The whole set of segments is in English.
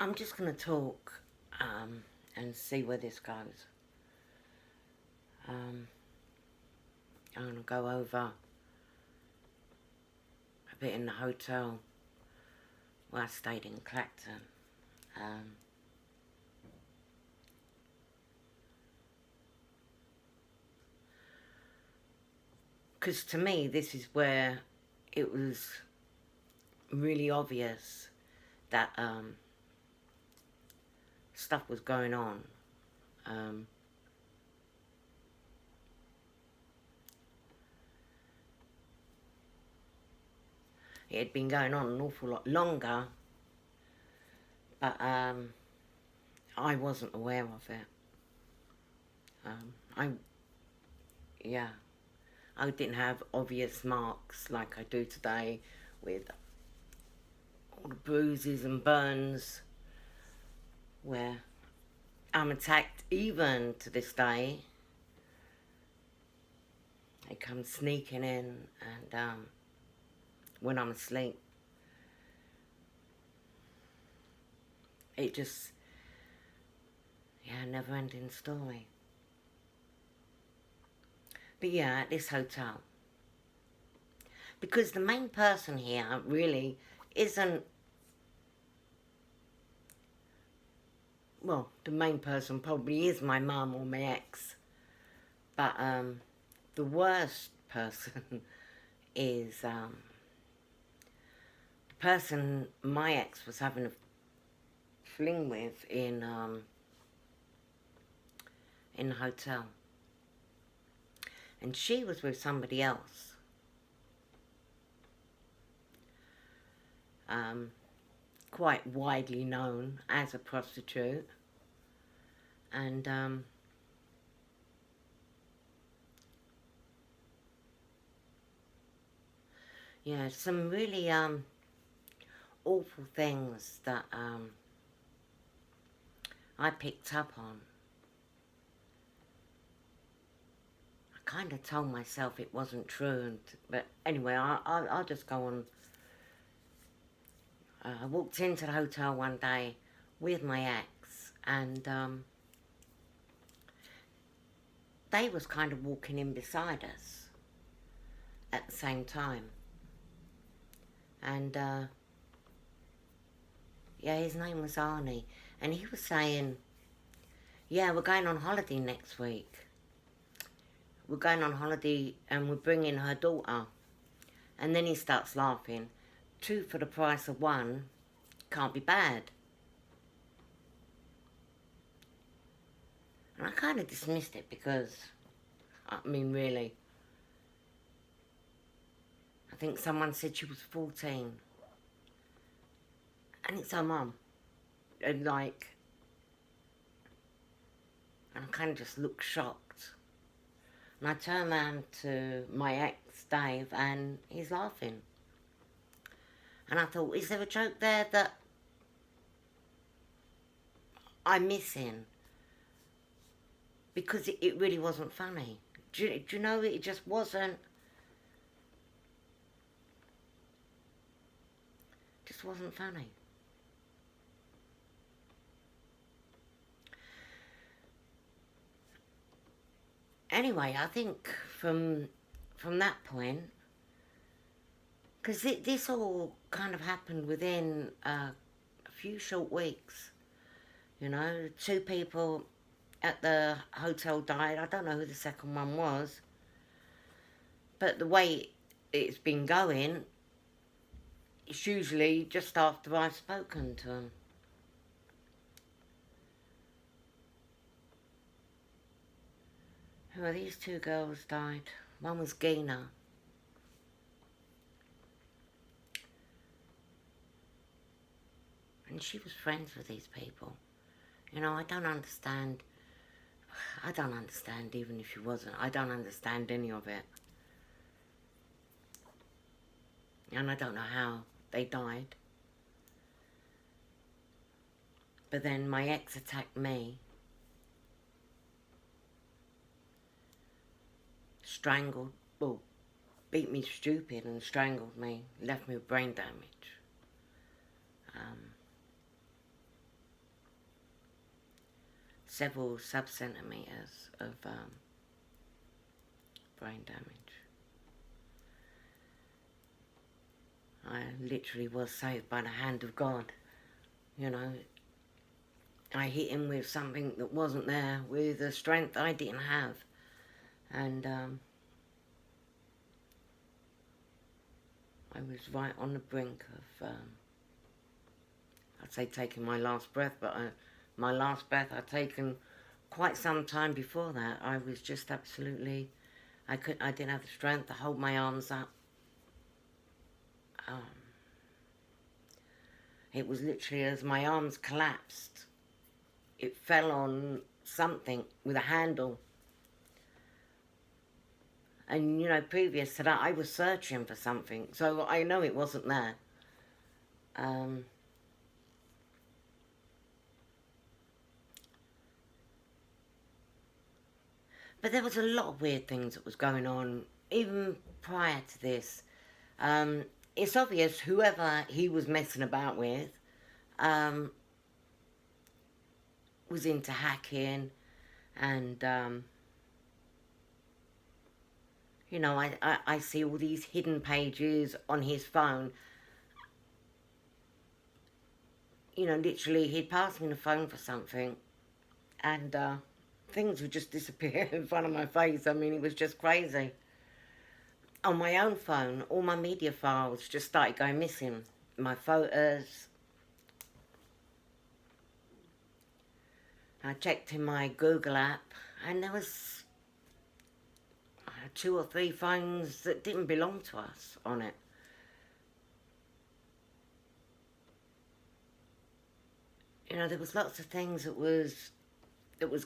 I'm just going to talk and see where this goes. I'm going to go over a bit in the hotel where I stayed in Clacton. Because to me, this is where it was really obvious that stuff was going on. It had been going on an awful lot longer, but I wasn't aware of it. I didn't have obvious marks like I do today with all the bruises and burns where I'm attacked even to this day. They come sneaking in and when I'm asleep. It just, never ending story. But yeah, at this hotel. Because the main person here really isn't, well, the main person probably is my mum or my ex. But the worst person is the person my ex was having a fling with in the hotel. And she was with somebody else. Quite widely known as a prostitute. And some really awful things that I picked up on. I kind of told myself it wasn't true, but anyway, I'll just go on. I walked into the hotel one day with my ex, and they was kind of walking in beside us at the same time. And his name was Arnie, and he was saying, yeah, we're going on holiday next week. We're going on holiday and we're bringing her daughter. And then he starts laughing. 2 for the price of 1 can't be bad. And I kind of dismissed it because, I mean, really, I think someone said she was 14. And it's her mum. And I kind of just looked shocked. And I turned around to my ex, Dave, and he's laughing. And I thought, is there a joke there that I'm missing? Because it really wasn't funny. Do you know, it just wasn't. Just wasn't funny. Anyway, I think from that point, because this all kind of happened within a few short weeks, 2 people at the hotel died. I don't know who the second one was, but the way it's been going, it's usually just after I've spoken to them. Well, these 2 girls died. One was Gina. And she was friends with these people. I don't understand. I don't understand even if she wasn't. I don't understand any of it. And I don't know how they died. But then my ex attacked me. Strangled, well, beat me stupid and strangled me, left me with brain damage. several sub-centimetres of brain damage. I literally was saved by the hand of God, you know. I hit him with something that wasn't there, with a strength I didn't have. And I was right on the brink of, I'd say taking my last breath, but my last breath I'd taken quite some time before that. I was just absolutely, I didn't have the strength to hold my arms up. It was literally as my arms collapsed, it fell on something with a handle. And, you know, previous to that, I was searching for something, so I know it wasn't there. But there was a lot of weird things that was going on, even prior to this. It's obvious whoever he was messing about with was into hacking and, you know, I see all these hidden pages on his phone. You know, literally, he'd pass me the phone for something and things would just disappear in front of my face. I mean, it was just crazy. On my own phone, all my media files just started going missing. My photos. I checked in my Google app and there was 2 or 3 phones that didn't belong to us on it. You know, there was lots of things that was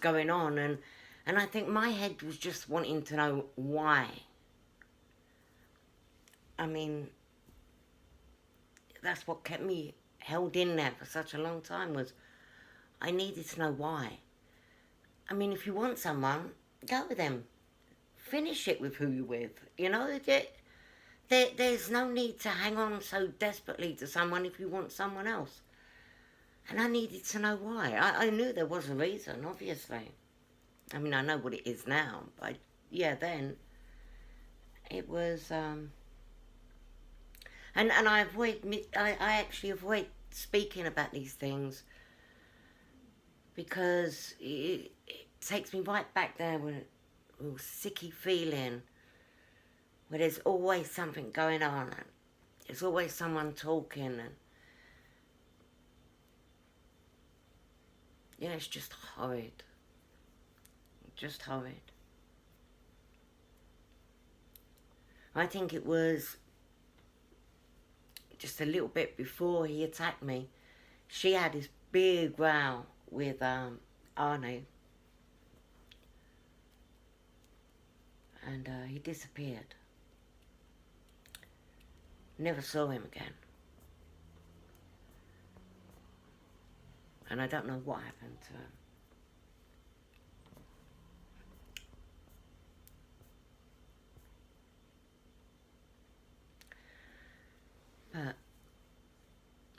going on, and I think my head was just wanting to know why. I mean, that's what kept me held in there for such a long time, was I needed to know why. I mean, if you want someone, go with them. Finish it with who you're with. You know, there's no need to hang on so desperately to someone if you want someone else. And I needed to know why. I knew there was a reason, obviously. I mean, I know what it is now, but yeah, then it was. And I actually avoid speaking about these things because it takes me right back there with a sicky feeling where there's always something going on and there's always someone talking and yeah, it's just horrid. Just horrid. I think it was just a little bit before he attacked me. She had this big row with Arnie. And he disappeared. Never saw him again. And I don't know what happened to him. But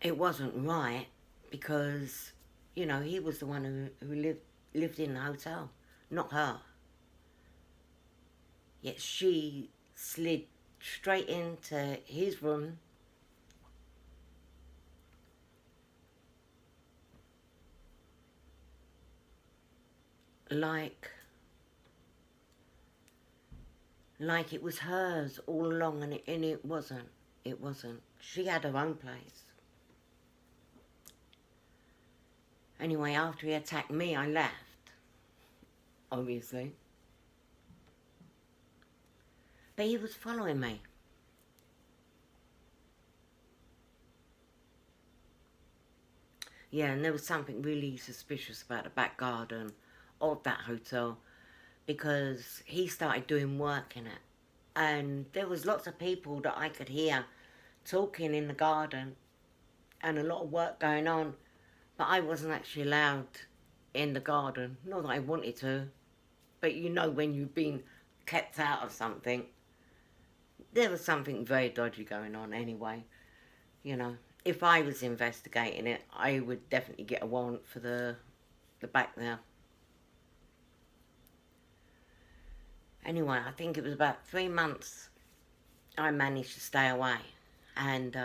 it wasn't right because, you know, he was the one who lived in the hotel, not her. Yet she slid straight into his room like it was hers all along, and it wasn't. It wasn't. She had her own place. Anyway, after he attacked me, I left. Obviously. But he was following me. Yeah, and there was something really suspicious about the back garden of that hotel because he started doing work in it. And there was lots of people that I could hear talking in the garden and a lot of work going on, but I wasn't actually allowed in the garden. Not that I wanted to, but you know when you've been kept out of something, there was something very dodgy going on anyway. You know, if I was investigating it, I would definitely get a warrant for the back there. Anyway, I think it was about 3 months I managed to stay away. And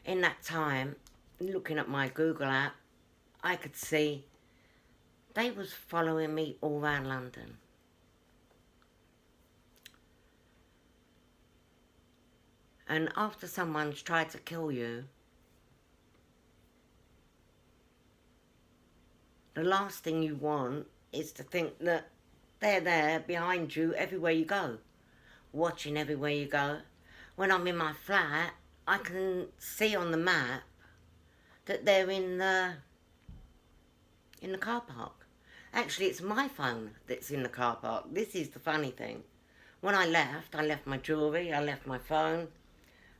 in that time, looking at my Google app, I could see they was following me all around London. And after someone's tried to kill you, the last thing you want is to think that they're there behind you everywhere you go, watching everywhere you go. When I'm in my flat, I can see on the map that they're in the car park. Actually, it's my phone that's in the car park. This is the funny thing. When I left my jewellery, I left my phone,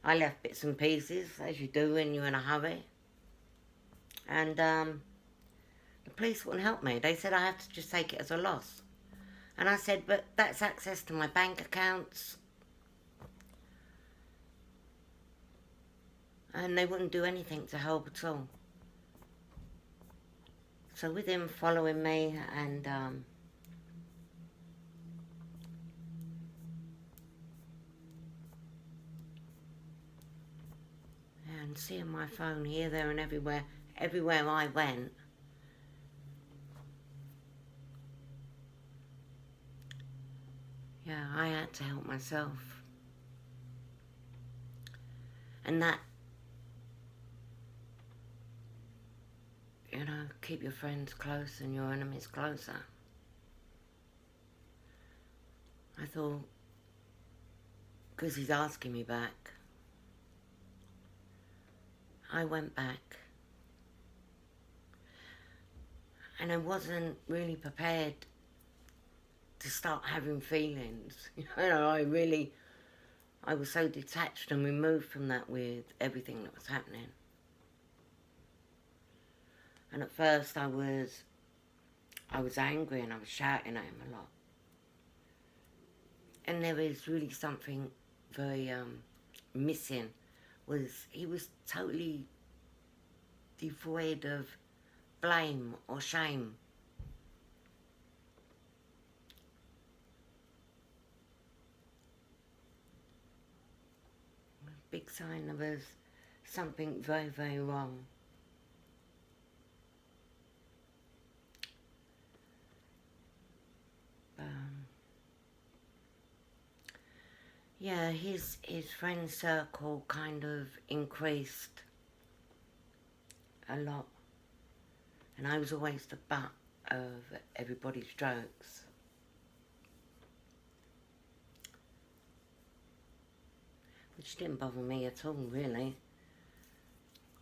I left bits and pieces, as you do when you're in a hurry. And the police wouldn't help me. They said I have to just take it as a loss. And I said, but that's access to my bank accounts. And they wouldn't do anything to help at all. So with him following me and seeing my phone here, there and everywhere I went, yeah, I had to help myself. And that, you know, keep your friends close and your enemies closer. I thought, because he's asking me back, I went back. And I wasn't really prepared to start having feelings. You know, I was so detached and removed from that with everything that was happening. And at first I was angry and I was shouting at him a lot. And there was really something very missing. He was totally devoid of blame or shame. A big sign there was something very, very wrong. Yeah, his friend circle kind of increased a lot. And I was always the butt of everybody's jokes. Which didn't bother me at all, really.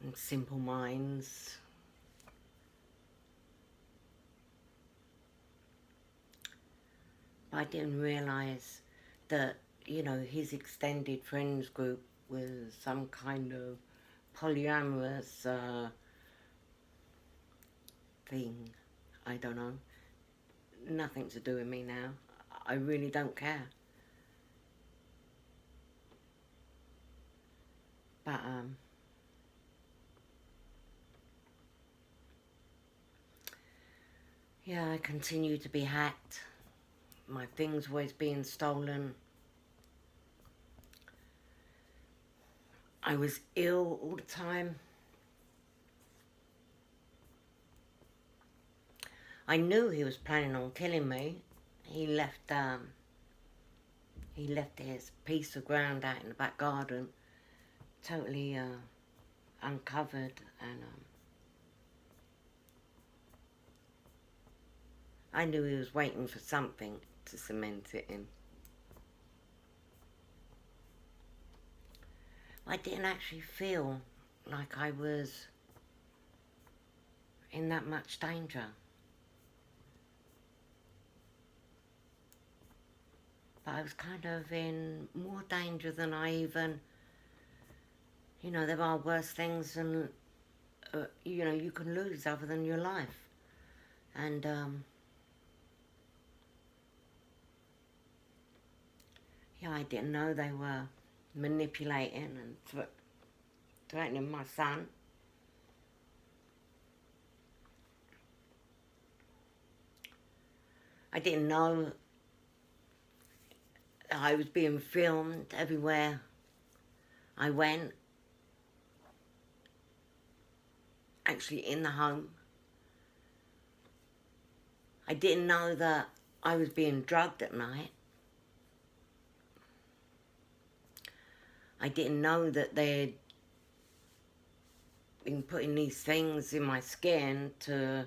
And simple minds. But I didn't realise that, you know, his extended friends group was some kind of polyamorous thing. I don't know. Nothing to do with me now. I really don't care. But yeah, I continue to be hacked. My things always being stolen. I was ill all the time. I knew he was planning on killing me. He left his piece of ground out in the back garden, totally uncovered, and I knew he was waiting for something to cement it in. I didn't actually feel like I was in that much danger. But I was kind of in more danger than I even, you know, there are worse things than, you know, you can lose other than your life. And yeah, I didn't know they were manipulating and threatening my son. I didn't know I was being filmed everywhere I went, actually in the home. I didn't know that I was being drugged at night. I didn't know that they'd been putting these things in my skin to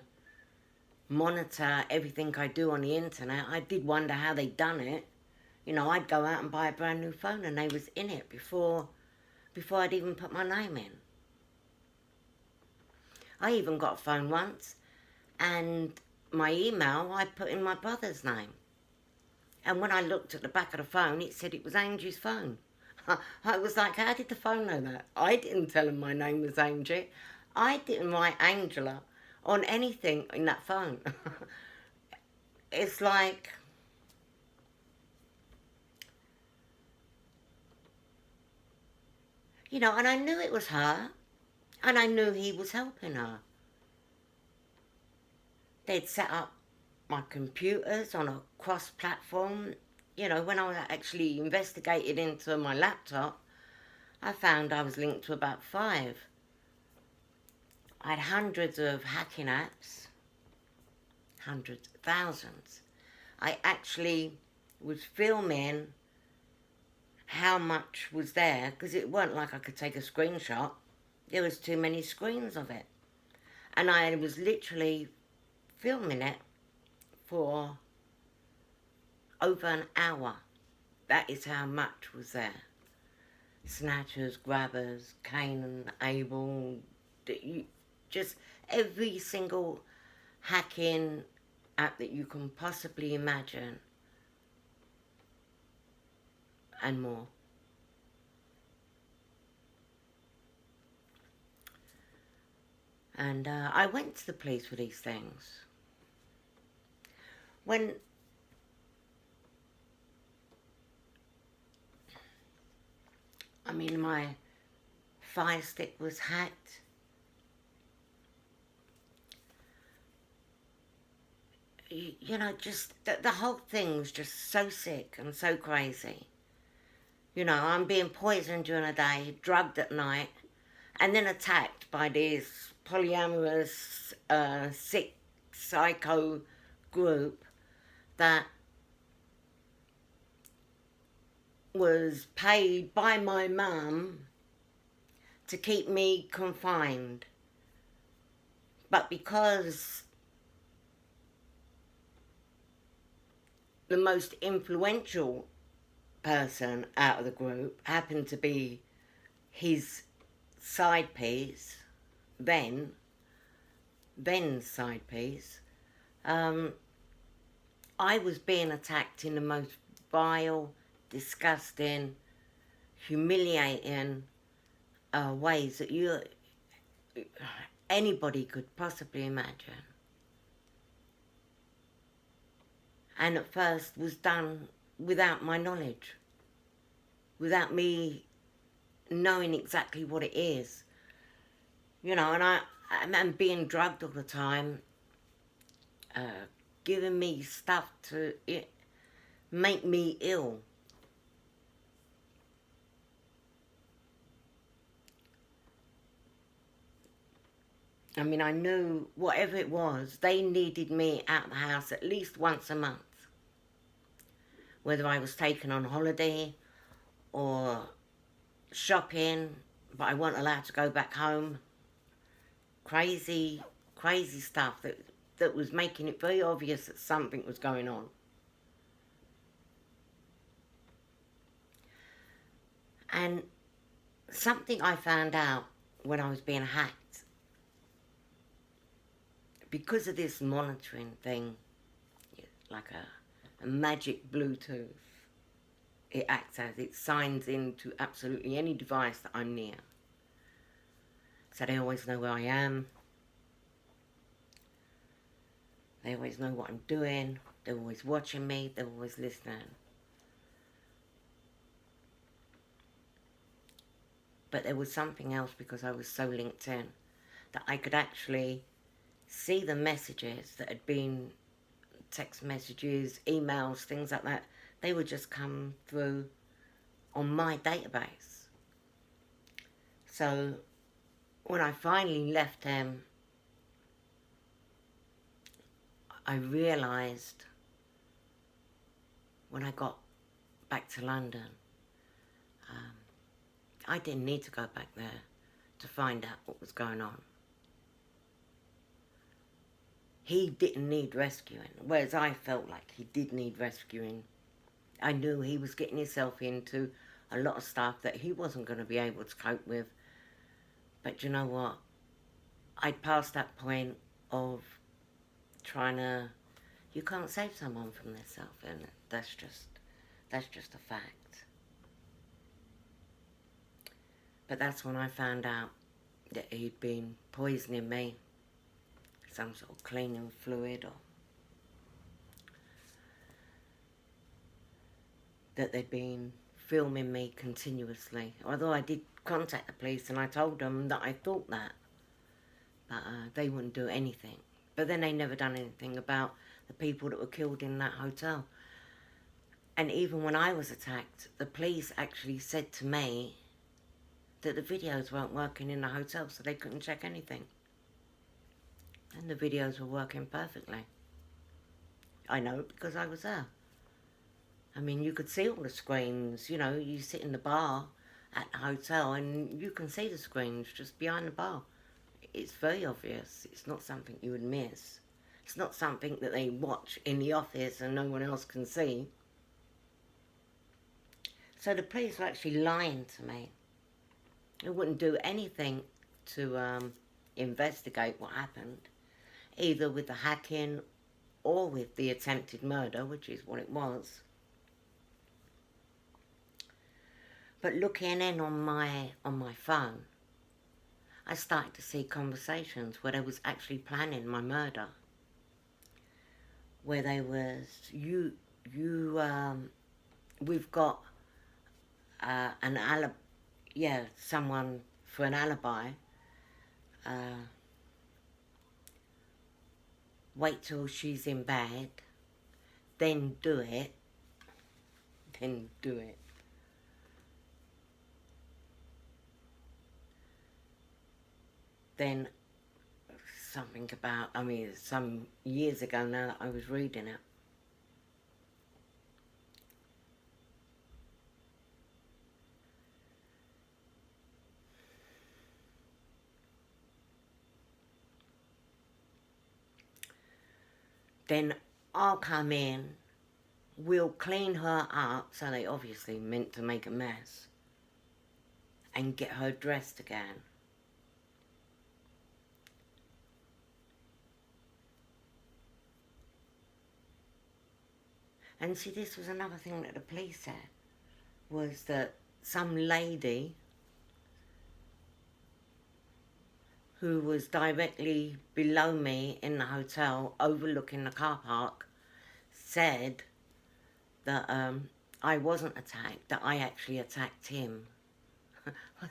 monitor everything I do on the internet. I did wonder how they'd done it. You know, I'd go out and buy a brand new phone and they was in it before I'd even put my name in. I even got a phone once and my email I put in my brother's name. And when I looked at the back of the phone, it said it was Angie's phone. I was like, how did the phone know that? I didn't tell him my name was Angie. I didn't write Angela on anything in that phone. It's like, you know, and I knew it was her, and I knew he was helping her. They'd set up my computers on a cross-platform. You know, when I actually investigated into my laptop, I found I was linked to about 5. I had hundreds of hacking apps, hundreds, thousands. I actually was filming how much was there, because it weren't like I could take a screenshot. There was too many screens of it. And I was literally filming it for over an hour. That is how much was there. Snatchers, grabbers, Cain and Abel, just every single hacking app that you can possibly imagine, and more. And I went to the police for these things. When my Fire Stick was hacked, you know, just the whole thing was just so sick and so crazy. You know, I'm being poisoned during the day, drugged at night, and then attacked by this polyamorous, sick, psycho group that was paid by my mum to keep me confined. But because the most influential person out of the group happened to be his side piece, Ben's side piece, I was being attacked in the most vile, disgusting, humiliating ways that anybody could possibly imagine. And at first was done without my knowledge, without me knowing exactly what it is. You know, and I'm being drugged all the time, giving me stuff to make me ill. I mean, I knew whatever it was, they needed me out of the house at least once a month. Whether I was taken on holiday or shopping, but I wasn't allowed to go back home. Crazy, crazy stuff that was making it very obvious that something was going on. And something I found out when I was being hacked, because of this monitoring thing, like a magic Bluetooth, it acts as, it signs into absolutely any device that I'm near. So they always know where I am. They always know what I'm doing. They're always watching me. They're always listening. But there was something else, because I was so linked in, that I could actually see the messages that had been text messages, emails, things like that, they would just come through on my database. So when I finally left him, I realised when I got back to London, I didn't need to go back there to find out what was going on. He didn't need rescuing, whereas I felt like he did need rescuing. I knew he was getting himself into a lot of stuff that he wasn't going to be able to cope with. But you know what? I'd passed that point of trying to... You can't save someone from themselves, and that's just a fact. But that's when I found out that he'd been poisoning me, some sort of cleaning fluid, or that they'd been filming me continuously. Although I did contact the police and I told them that I thought that, but they wouldn't do anything. But then they never done anything about the people that were killed in that hotel. And even when I was attacked, the police actually said to me that the videos weren't working in the hotel, so they couldn't check anything. And the videos were working perfectly. I know because I was there. I mean, you could see all the screens. You know, you sit in the bar at the hotel and you can see the screens just behind the bar. It's very obvious. It's not something you would miss. It's not something that they watch in the office and no one else can see. So the police were actually lying to me. They wouldn't do anything to investigate what happened, either with the hacking or with the attempted murder, which is what it was. But looking in on my phone, I started to see conversations where they was actually planning my murder. Where they was, we've got an alibi, someone for an alibi. Wait till she's in bed, then do it. Then something about, I mean, some years ago now that I was reading it. Then I'll come in, we'll clean her up, so they obviously meant to make a mess, and get her dressed again. And see, this was another thing that the police said, was that some lady who was directly below me in the hotel, overlooking the car park, said that I wasn't attacked, that I actually attacked him.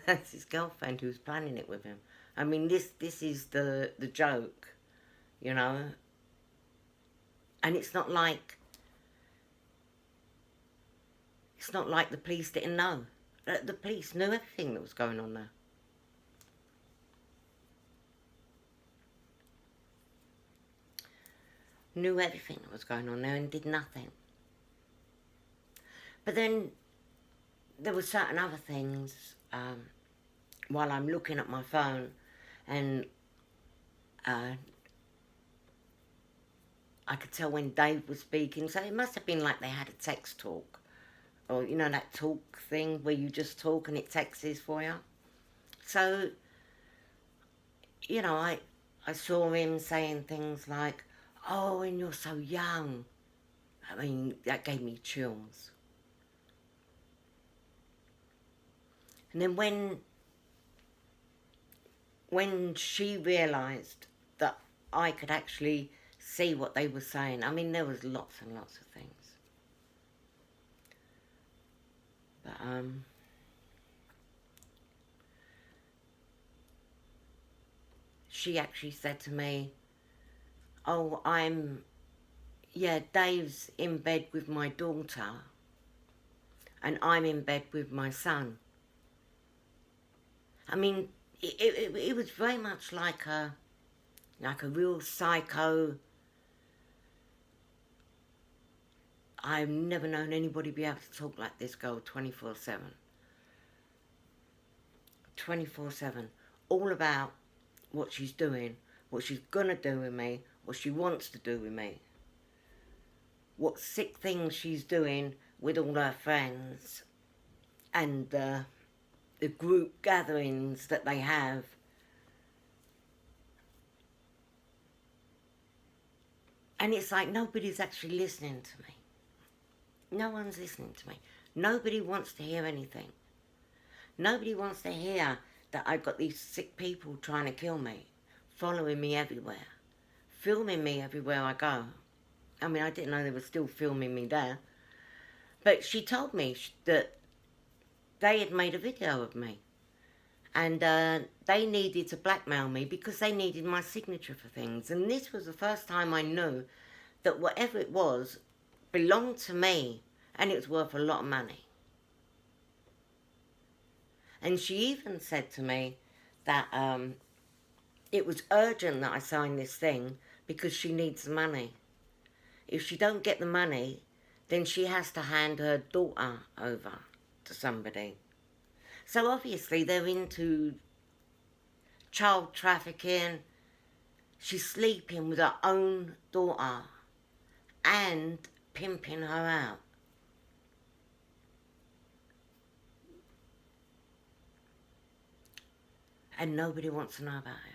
That's his girlfriend who was planning it with him. I mean, this is the joke, you know? And it's not like the police didn't know. The police knew everything that was going on there. Knew everything that was going on there and did nothing. But then there were certain other things while I'm looking at my phone, and I could tell when Dave was speaking, so it must have been like they had a text talk. Or, you know, that talk thing where you just talk and it texts for you. So, you know, I saw him saying things like, oh, and you're so young. I mean, that gave me chills. And then when she realised that I could actually see what they were saying, I mean, there was lots and lots of things. But, she actually said to me, oh, I'm yeah, Dave's in bed with my daughter and I'm in bed with my son. I mean, it was very much like a real psycho. I've never known anybody be able to talk like this girl 24/7. 24/7. All about what she's doing, what she's gonna do with me, what she wants to do with me, what sick things she's doing with all her friends, and the group gatherings that they have. And it's like nobody's actually listening to me. No one's listening to me. Nobody wants to hear anything. Nobody wants to hear that I've got these sick people trying to kill me, following me everywhere, filming me everywhere I go. I mean, I didn't know they were still filming me there. But she told me that they had made a video of me. And they needed to blackmail me because they needed my signature for things. And this was the first time I knew that whatever it was belonged to me and it was worth a lot of money. And she even said to me that it was urgent that I sign this thing because she needs the money. If she don't get the money, then she has to hand her daughter over to somebody. So obviously they're into child trafficking. She's sleeping with her own daughter and pimping her out. And nobody wants to know about it.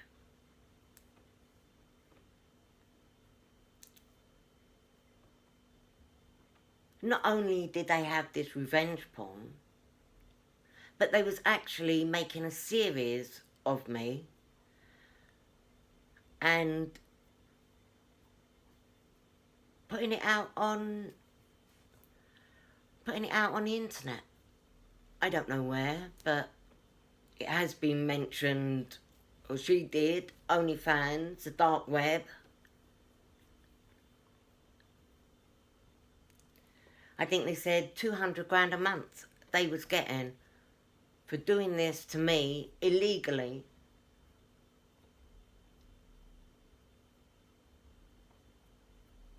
Not only did they have this revenge porn, but they was actually making a series of me and putting it out on the internet. I don't know where, but it has been mentioned, or she did, OnlyFans, the dark web. I think they said 200 grand a month they was getting for doing this to me illegally.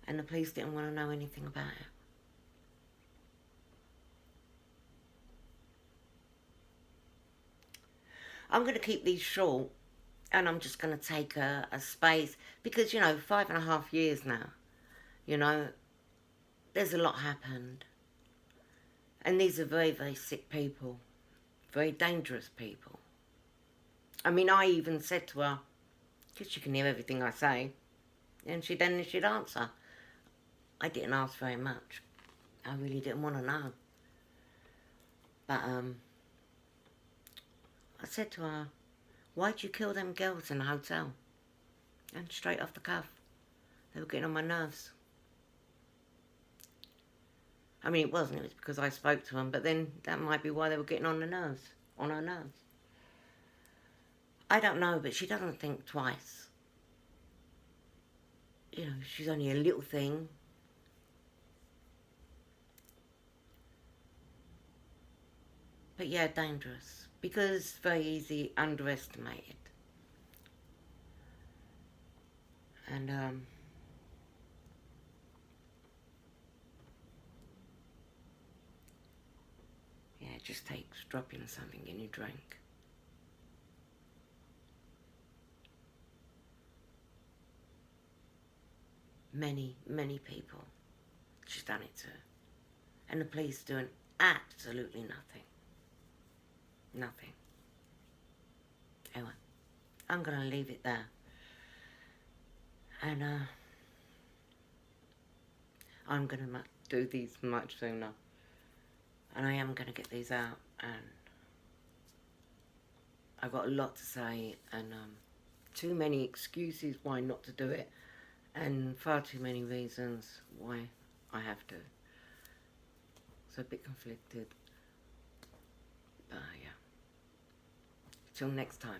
And the police didn't want to know anything about it. I'm going to keep these short, and I'm just going to take a space, because, 5.5 years now, there's a lot happened. And these are very, very sick people, very dangerous people. I mean, I even said to her, because she can hear everything I say, and she'd answer. I didn't ask very much. I really didn't want to know. But I said to her, why'd you kill them girls in the hotel? And straight off the cuff, they were getting on my nerves. I mean, it wasn't. It was because I spoke to them, but then that might be why they were getting on her nerves. I don't know, but she doesn't think twice. She's only a little thing. But yeah, dangerous. Because very easy underestimated. And, yeah, it just takes dropping something in your drink. Many, many people she's done it to. And the police doing absolutely nothing. Nothing. Anyway, I'm going to leave it there. And I'm going to do these much sooner. And I am going to get these out. And I've got a lot to say. And too many excuses why not to do it. And far too many reasons why I have to. So a bit conflicted. But yeah. Till next time.